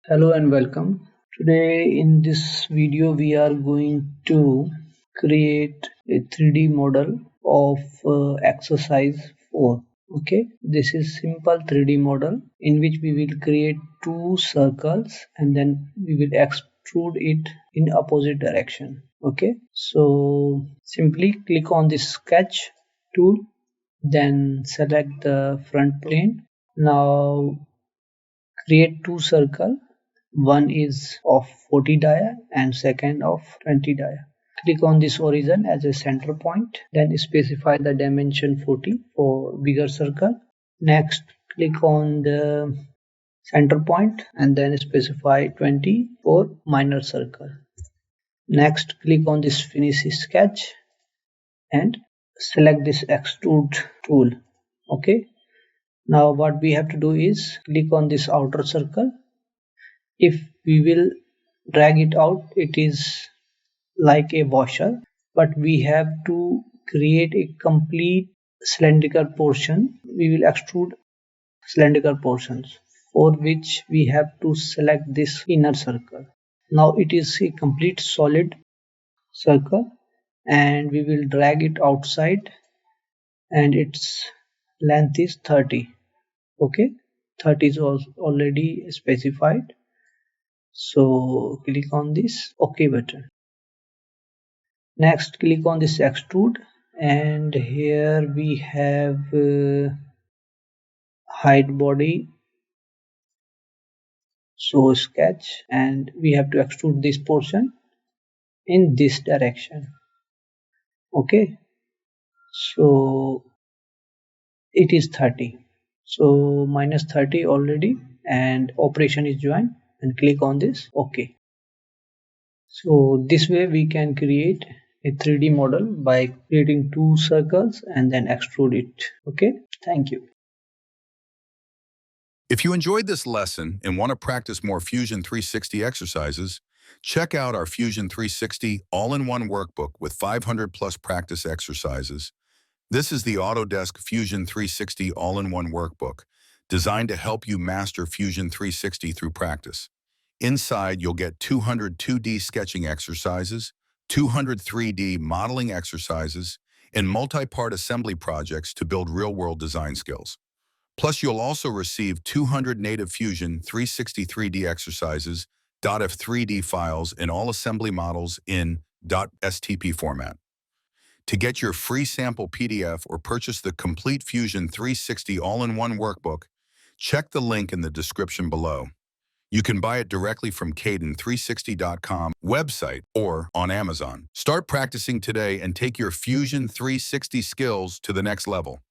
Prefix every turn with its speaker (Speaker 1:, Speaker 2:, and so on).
Speaker 1: Hello and welcome. Today in this video we are going to create a 3D model of exercise 4. Okay, this is simple 3D model in which we will create two circles and then we will extrude it in opposite direction. Okay, so simply click on this sketch tool, then select the front plane. Now create two circles. One is of 40 dia and second of 20 dia. Click on this origin as a center point, then specify the dimension 40 for bigger circle. Next, click on the center point and then specify 20 for minor circle. Next, click on this finish sketch and select this extrude tool. Okay. Now what we have to do is click on this outer circle. If we will drag it out, it is like a washer, but we have to create a complete cylindrical portion. We will extrude cylindrical portions, for which we have to select this inner circle. Now it is a complete solid circle and we will drag it outside and its length is 30. Okay, 30 is already specified. So click on this OK button. Next, click on this extrude and here we have height body. So sketch and we have to extrude this portion in this direction. Okay, so it is 30. So minus 30 already and operation is joined and click on this OK. So this way we can create a 3D model by creating two circles and then extrude it. Okay, thank you.
Speaker 2: If you enjoyed this lesson and want to practice more Fusion 360 exercises, check out our Fusion 360 all-in-one workbook with 500 plus practice exercises. This is the Autodesk Fusion 360 all-in-one workbook, designed to help you master Fusion 360 through practice. Inside, you'll get 200 2D sketching exercises, 200 3D modeling exercises, and multi-part assembly projects to build real-world design skills. Plus, you'll also receive 200 native Fusion 360 3D exercises, .f3D files, and all assembly models in .stp format. To get your free sample PDF or purchase the complete Fusion 360 all-in-one workbook, check the link in the description below. You can buy it directly from Caden360.com website or on Amazon. Start practicing today and take your Fusion 360 skills to the next level.